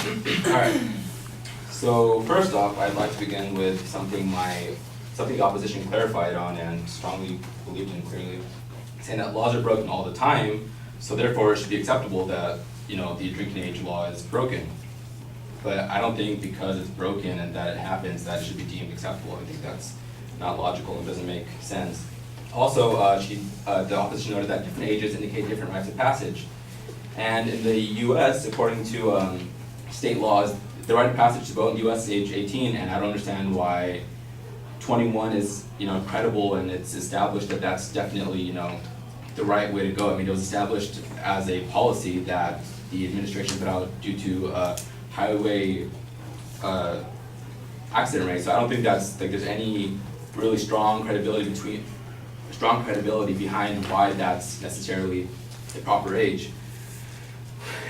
Alright, so first off, I'd like to begin with something the opposition clarified on and strongly believed in clearly, saying that laws are broken all the time, so therefore it should be acceptable that, the drinking age law is broken. But I don't think because it's broken and that it happens that it should be deemed acceptable. I think that's not logical and doesn't make sense. Also, the opposition noted that different ages indicate different rites of passage. And in the US, according to state laws, the rite of passage to vote in the US is age 18, and I don't understand why 21 is, credible and it's established that that's definitely, the right way to go. I mean, it was established as a policy that the administration put out due to highway accident rate. So I don't think there's any really strong credibility behind why that's necessarily the proper age.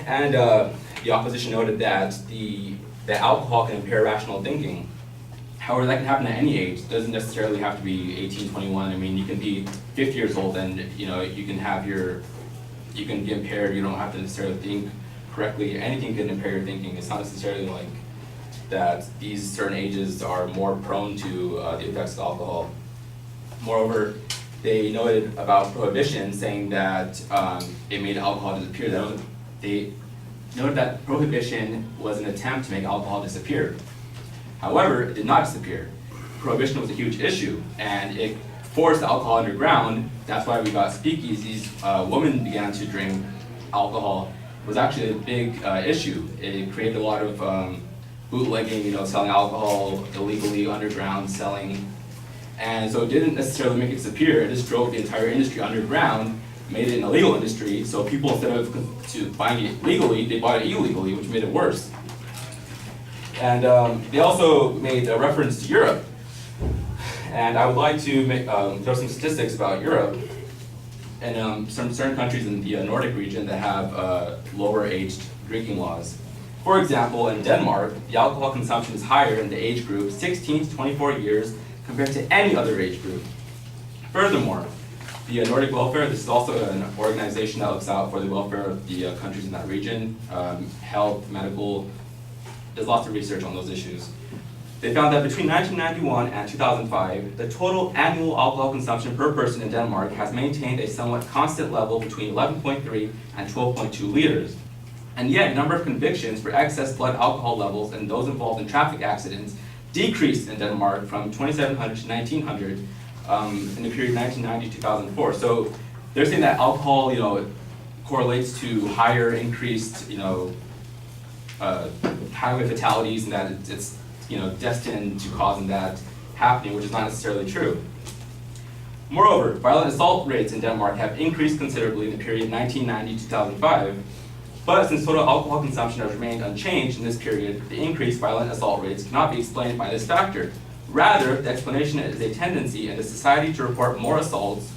And the opposition noted that that alcohol can impair rational thinking. However, that can happen at any age. It doesn't necessarily have to be 18, 21. I mean, you can be 50 years old and you can get impaired. You don't have to necessarily think correctly. Anything can impair your thinking. It's not necessarily like that these certain ages are more prone to the effects of alcohol. Moreover, they noted about prohibition, saying that it made alcohol disappear. They noted that prohibition was an attempt to make alcohol disappear. However, it did not disappear. Prohibition was a huge issue, and it forced alcohol underground. That's why we got speakeasies. Women began to drink alcohol. It was actually a big issue. It created a lot of bootlegging, selling alcohol illegally underground, selling. And so it didn't necessarily make it disappear. It just drove the entire industry underground, made it an illegal industry. So people, instead of buying it legally, they bought it illegally, which made it worse. And they also made a reference to Europe. And I would like to throw some statistics about Europe and some certain countries in the Nordic region that have lower aged drinking laws. For example, in Denmark, the alcohol consumption is higher in the age group 16 to 24 years compared to any other age group. Furthermore, the Nordic Welfare, this is also an organization that looks out for the welfare of the countries in that region, health, medical. There's lots of research on those issues. They found that between 1991 and 2005, the total annual alcohol consumption per person in Denmark has maintained a somewhat constant level between 11.3 and 12.2 liters. And yet, number of convictions for excess blood alcohol levels and those involved in traffic accidents decreased in Denmark from 2,700 to 1,900 in the period 1990 to 2004. So they're saying that alcohol, correlates to higher increased, highway fatalities, and that it's destined to causing that happening, which is not necessarily true. Moreover, violent assault rates in Denmark have increased considerably in the period 1990 to 2005, but since total alcohol consumption has remained unchanged in this period, the increased violent assault rates cannot be explained by this factor. Rather, the explanation is a tendency in the society to report more assaults,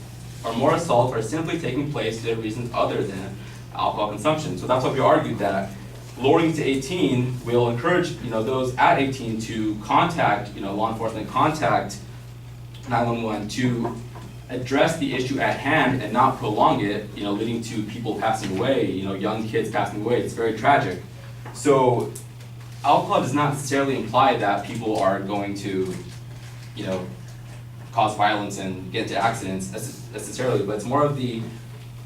or more assaults are simply taking place due to reasons other than alcohol consumption. So that's why we argued that lowering to 18 will encourage those at 18 to contact law enforcement, contact 911 to address the issue at hand and not prolong it, leading to people passing away, young kids passing away. It's very tragic. So alcohol does not necessarily imply that people are going to cause violence and get into accidents necessarily, but it's more of the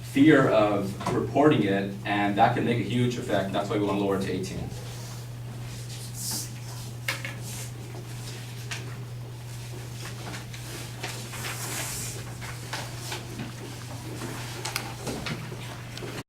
fear of reporting it, and that can make a huge effect. That's why we want to lower it to 18.